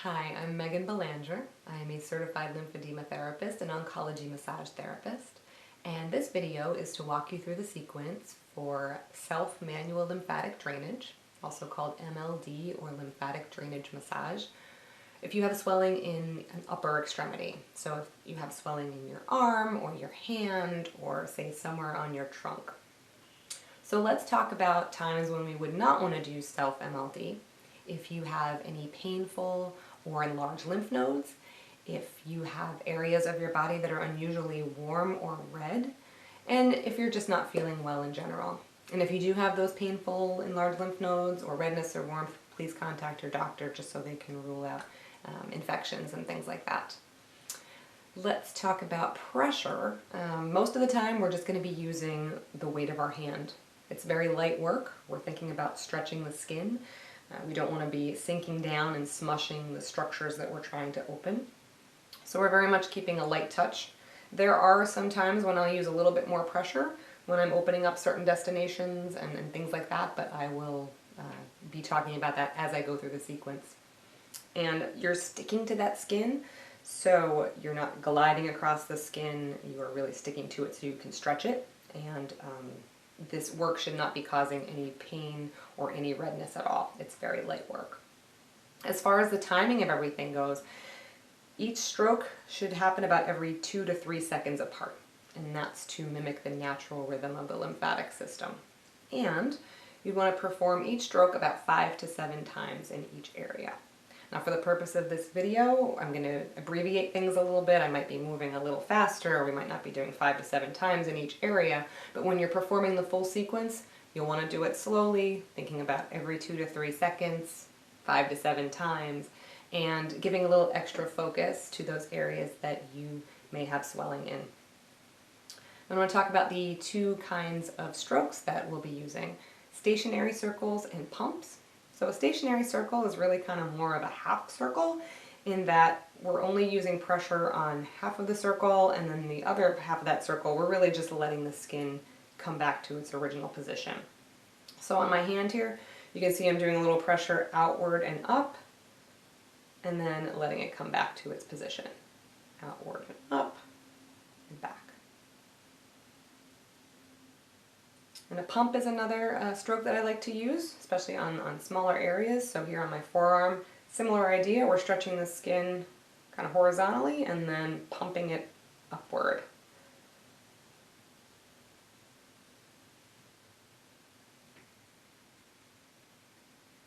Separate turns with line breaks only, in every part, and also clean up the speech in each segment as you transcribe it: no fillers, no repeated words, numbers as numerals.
Hi, I'm Megan Belanger. I am a certified lymphedema therapist and oncology massage therapist. And this video is to walk you through the sequence for self-manual lymphatic drainage, also called MLD or lymphatic drainage massage. If you have swelling in an upper extremity, so if you have swelling in your arm or your hand or say somewhere on your trunk. So let's talk about times when we would not want to do self-MLD. If you have any painful or enlarged lymph nodes, if you have areas of your body that are unusually warm or red, and if you're just not feeling well in general. And if you do have those painful enlarged lymph nodes or redness or warmth, please contact your doctor just so they can rule out infections and things like that. Let's talk about pressure. Most of the time we're just going to be using the weight of our hand. It's very light work. We're thinking about stretching the skin. We don't want to be sinking down and smushing the structures that we're trying to open. So we're very much keeping a light touch. There are some times when I'll use a little bit more pressure when I'm opening up certain destinations and things like that, but I will be talking about that as I go through the sequence. And you're sticking to that skin, so you're not gliding across the skin, you're really sticking to it so you can stretch it. And this work should not be causing any pain or any redness at all. It's very light work. As far as the timing of everything goes, each stroke should happen about every 2 to 3 seconds apart, and that's to mimic the natural rhythm of the lymphatic system. And you want to perform each stroke about 5 to 7 times in each area. Now for the purpose of this video, I'm going to abbreviate things a little bit. I might be moving a little faster, or we might not be doing 5 to 7 times in each area, but when you're performing the full sequence, you'll want to do it slowly, thinking about every 2 to 3 seconds, 5 to 7 times, and giving a little extra focus to those areas that you may have swelling in. I want to talk about the 2 kinds of strokes that we'll be using, stationary circles and pumps. So a stationary circle is really kind of more of a half circle in that we're only using pressure on half of the circle, and then the other half of that circle we're really just letting the skin come back to its original position. So on my hand here, you can see I'm doing a little pressure outward and up, and then letting it come back to its position. Outward and up and back. And a pump is another stroke that I like to use, especially on smaller areas. So here on my forearm, similar idea. We're stretching the skin kind of horizontally and then pumping it upward.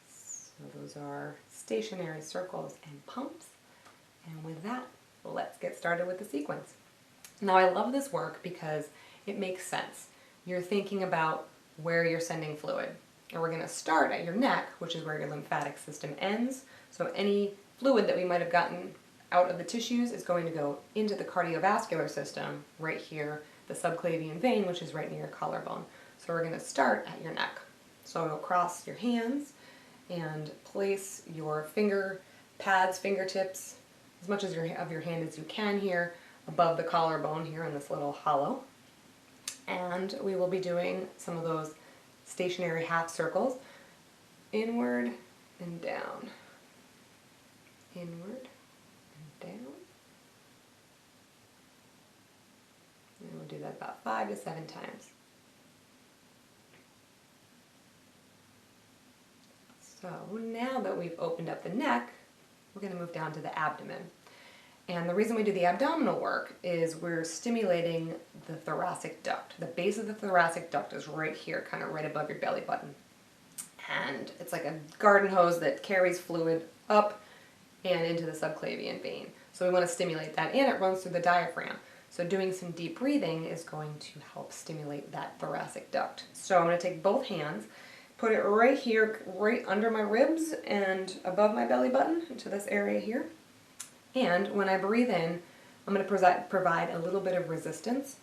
So those are stationary circles and pumps. And with that, let's get started with the sequence. Now I love this work because it makes sense. You're thinking about where you're sending fluid. And we're going to start at your neck, which is where your lymphatic system ends. So any fluid that we might have gotten out of the tissues is going to go into the cardiovascular system right here, the subclavian vein, which is right near your collarbone. So we're going to start at your neck. So you'll cross your hands and place your finger pads, fingertips, as much of your hand as you can here, above the collarbone here in this little hollow. And we will be doing some of those stationary half circles, inward and down, inward and down. And we'll do that about 5 to 7 times. So now that we've opened up the neck, we're going to move down to the abdomen. And the reason we do the abdominal work is we're stimulating the thoracic duct. The base of the thoracic duct is right here, kind of right above your belly button. And it's like a garden hose that carries fluid up and into the subclavian vein. So we want to stimulate that, and it runs through the diaphragm. So doing some deep breathing is going to help stimulate that thoracic duct. So I'm going to take both hands, put it right here, right under my ribs and above my belly button, into this area here. And when I breathe in, I'm going to provide a little bit of resistance.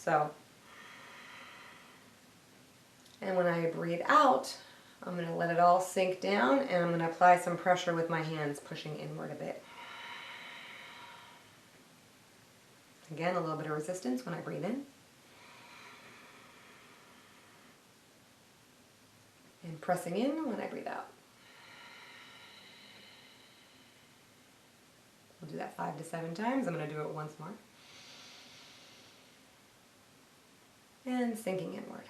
And when I breathe out, I'm going to let it all sink down, and I'm going to apply some pressure with my hands, pushing inward a bit. Again, a little bit of resistance when I breathe in. And pressing in when I breathe out. do that 5 to 7 times. I'm going to do it once more. And sinking inward.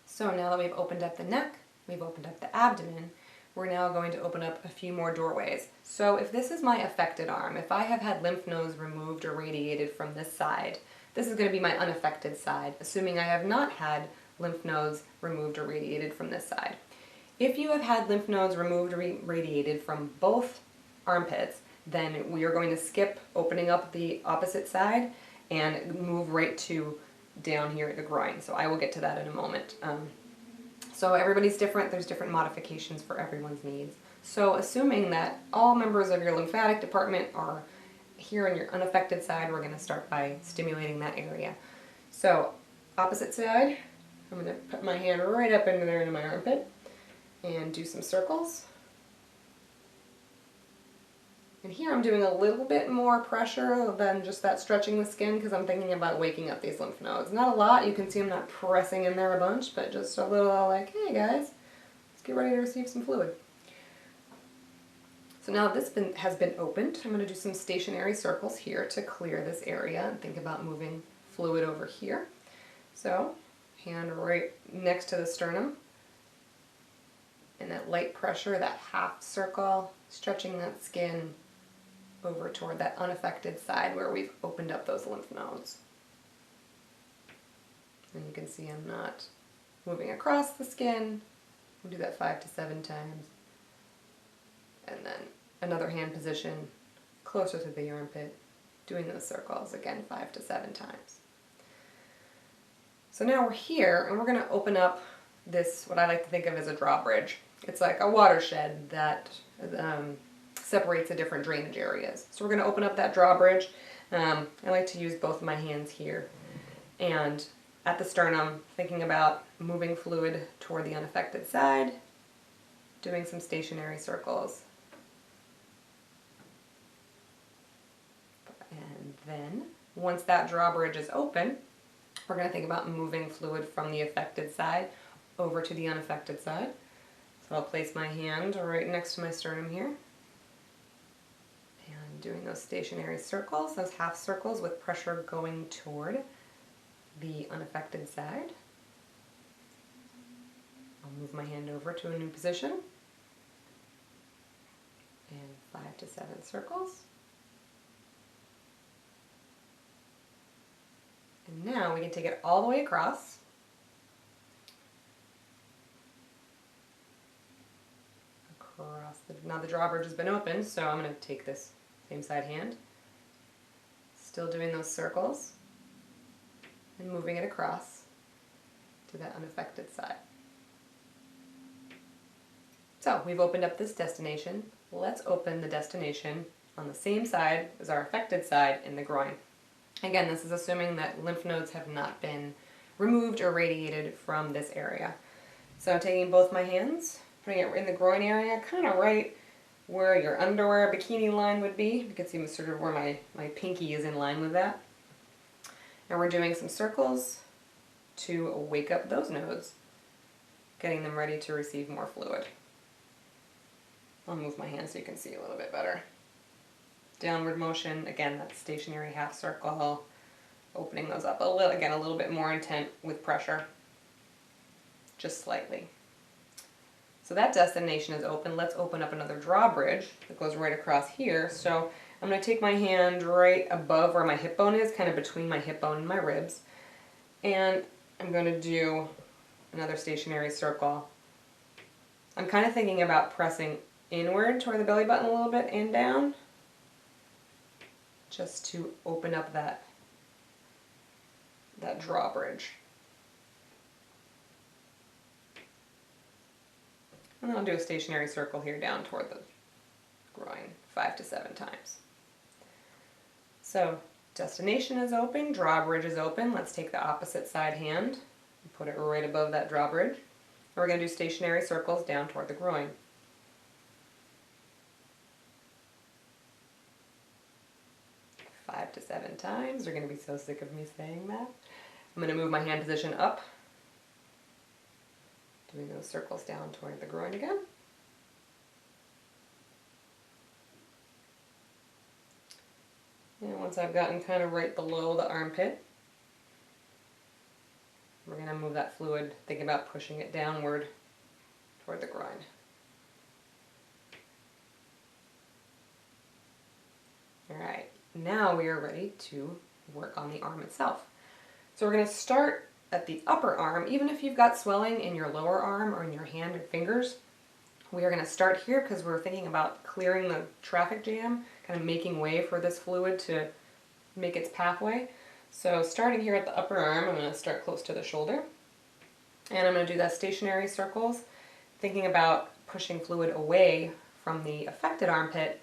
So now that we've opened up the neck, we've opened up the abdomen, we're now going to open up a few more doorways. So if this is my affected arm, if I have had lymph nodes removed or radiated from this side, this is going to be my unaffected side, assuming I have not had lymph nodes removed or radiated from this side. If you have had lymph nodes removed or radiated from both armpits, then we are going to skip opening up the opposite side and move right to down here at the groin. So I will get to that in a moment. So everybody's different. There's different modifications for everyone's needs. So assuming that all members of your lymphatic department are here on your unaffected side, we're going to start by stimulating that area. So opposite side, I'm going to put my hand right up into there into my armpit and do some circles. And here I'm doing a little bit more pressure than just that stretching the skin because I'm thinking about waking up these lymph nodes. Not a lot, you can see I'm not pressing in there a bunch, but just a little like, hey guys, let's get ready to receive some fluid. So now this has been opened, I'm going to do some stationary circles here to clear this area and think about moving fluid over here. So, hand right next to the sternum, and that light pressure, that half circle, stretching that skin over toward that unaffected side where we've opened up those lymph nodes. And you can see I'm not moving across the skin. We'll do that 5 to 7 times. And then another hand position closer to the armpit, doing those circles, again 5 to 7 times. So now we're here and we're going to open up this, what I like to think of as a drawbridge. It's like a watershed that separates the different drainage areas. So we're going to open up that drawbridge. I like to use both of my hands here. And at the sternum, thinking about moving fluid toward the unaffected side, doing some stationary circles. And then, once that drawbridge is open, we're going to think about moving fluid from the affected side over to the unaffected side. So I'll place my hand right next to my sternum here. And doing those stationary circles, those half circles with pressure going toward the unaffected side. I'll move my hand over to a new position. And 5 to 7 circles. And now we can take it all the way across. Now the drawbridge has been opened, so I'm going to take this same side hand, still doing those circles, and moving it across to that unaffected side. So we've opened up this destination. Let's open the destination on the same side as our affected side in the groin. Again, this is assuming that lymph nodes have not been removed or radiated from this area. So I'm taking both my hands, putting it in the groin area, kind of right where your underwear bikini line would be. You can see sort of where my pinky is in line with that. And we're doing some circles to wake up those nodes, getting them ready to receive more fluid. I'll move my hand so you can see a little bit better. Downward motion, again, that stationary half circle, opening those up a little, again, a little bit more intent with pressure, just slightly. So that destination is open. Let's open up another drawbridge that goes right across here. So I'm going to take my hand right above where my hip bone is, kind of between my hip bone and my ribs, and I'm going to do another stationary circle. I'm kind of thinking about pressing inward toward the belly button a little bit and down, just to open up that drawbridge. And then I'll do a stationary circle here down toward the groin 5 to 7 times. So destination is open, drawbridge is open. Let's take the opposite side hand and put it right above that drawbridge. And we're going to do stationary circles down toward the groin. To 7 times. They're going to be so sick of me saying that. I'm going to move my hand position up, doing those circles down toward the groin again. And once I've gotten kind of right below the armpit, we're going to move that fluid, thinking about pushing it downward toward the groin. Alright, now we are ready to work on the arm itself. So we're going to start at the upper arm. Even if you've got swelling in your lower arm or in your hand or fingers, we are going to start here because we're thinking about clearing the traffic jam, kind of making way for this fluid to make its pathway. So starting here at the upper arm, I'm going to start close to the shoulder. And I'm going to do that stationary circles, thinking about pushing fluid away from the affected armpit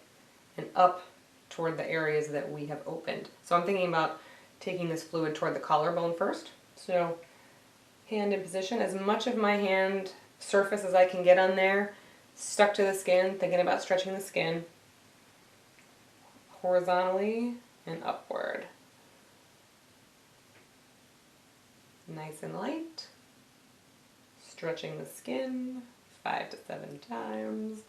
and up toward the areas that we have opened. So I'm thinking about taking this fluid toward the collarbone first. So hand in position, as much of my hand surface as I can get on there, stuck to the skin, thinking about stretching the skin horizontally and upward. Nice and light. Stretching the skin 5 to 7 times.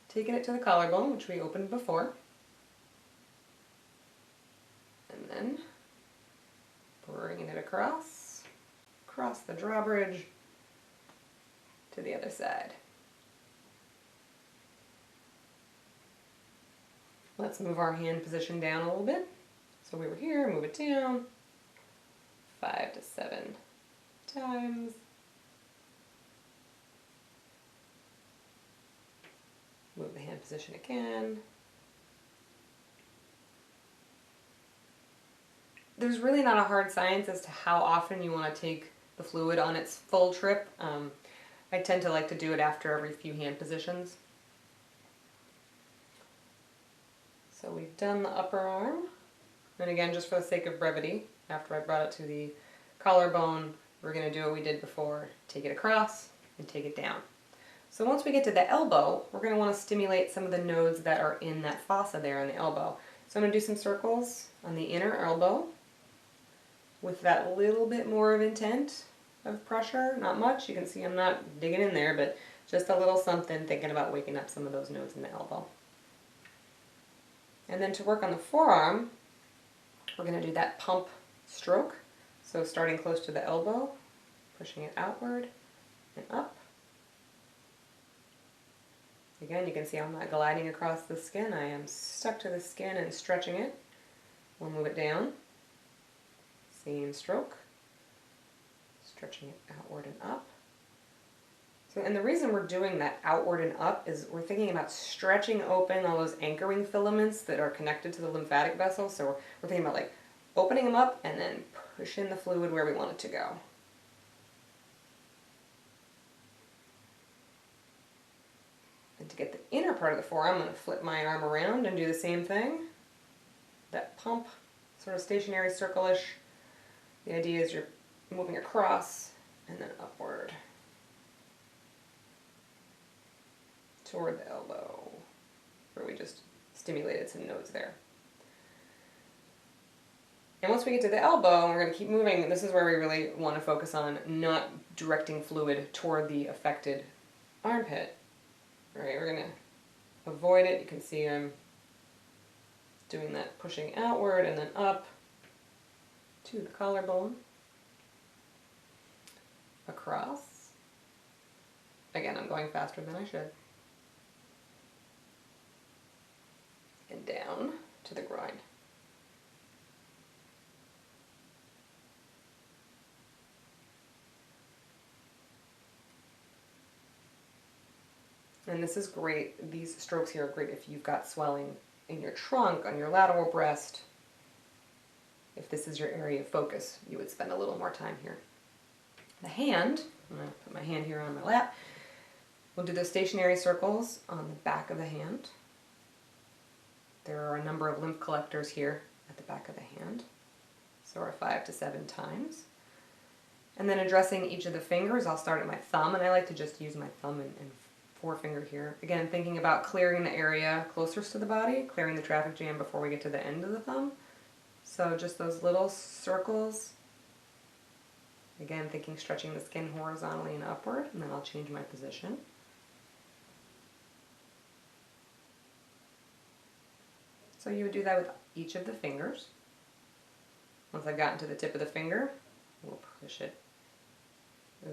Taking it to the collarbone, which we opened before. And then bringing it across the drawbridge to the other side. Let's move our hand position down a little bit. So we were here, move it down 5 to 7 times. Move the hand position again. There's really not a hard science as to how often you want to take the fluid on its full trip. I tend to like to do it after every few hand positions. So we've done the upper arm. And again, just for the sake of brevity, after I brought it to the collarbone, we're going to do what we did before. Take it across and take it down. So once we get to the elbow, we're going to want to stimulate some of the nodes that are in that fossa there on the elbow. So I'm going to do some circles on the inner elbow with that little bit more of intent of pressure. Not much. You can see I'm not digging in there, but just a little something, thinking about waking up some of those nodes in the elbow. And then to work on the forearm, we're going to do that pump stroke. So starting close to the elbow, pushing it outward and up. Again, you can see I'm not gliding across the skin. I am stuck to the skin and stretching it. We'll move it down. Same stroke. Stretching it outward and up. So, and the reason we're doing that outward and up is we're thinking about stretching open all those anchoring filaments that are connected to the lymphatic vessels. So we're thinking about like opening them up and then pushing the fluid where we want it to go. And to get the inner part of the forearm, I'm going to flip my arm around and do the same thing. That pump, sort of stationary circle-ish. The idea is you're moving across and then upward toward the elbow, where we just stimulated some nodes there. And once we get to the elbow, we're going to keep moving. And this is where we really want to focus on not directing fluid toward the affected armpit. All right, we're going to avoid it. You can see I'm doing that pushing outward and then up to the collarbone, across. Again, I'm going faster than I should. And down to the groin. And this is great, these strokes here are great if you've got swelling in your trunk, on your lateral breast. If this is your area of focus, you would spend a little more time here. The hand, I'm going to put my hand here on my lap. We'll do the stationary circles on the back of the hand. There are a number of lymph collectors here at the back of the hand. So we're 5 to 7 times. And then addressing each of the fingers, I'll start at my thumb, and I like to just use my thumb and forefinger here. Again, thinking about clearing the area closest to the body, clearing the traffic jam before we get to the end of the thumb. So just those little circles. Again, thinking stretching the skin horizontally and upward, and then I'll change my position. So you would do that with each of the fingers. Once I've gotten to the tip of the finger, we'll push it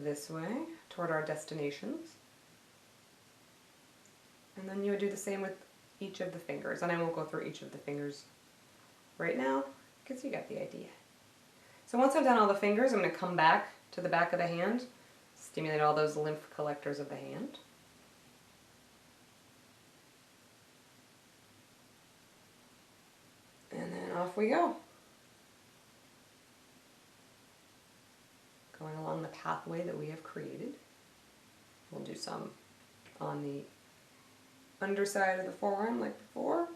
this way toward our destinations. And then you would do the same with each of the fingers. And I won't go through each of the fingers right now because you got the idea. So once I've done all the fingers, I'm going to come back to the back of the hand, stimulate all those lymph collectors of the hand. And then off we go. Going along the pathway that we have created. We'll do some on the underside of the forearm like before.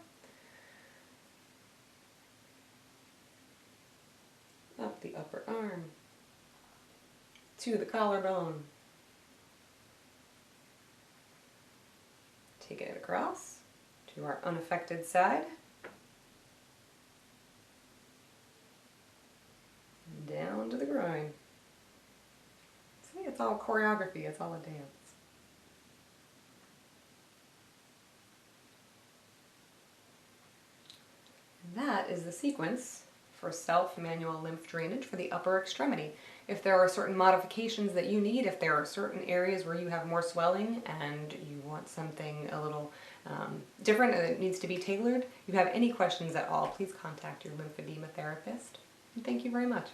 Up the upper arm. To the collarbone. Taking it across to our unaffected side. And down to the groin. See, it's all choreography, it's all a dance. And that is the sequence for self-manual lymph drainage for the upper extremity. If there are certain modifications that you need, if there are certain areas where you have more swelling and you want something a little different and it needs to be tailored, if you have any questions at all, please contact your lymphedema therapist. And thank you very much.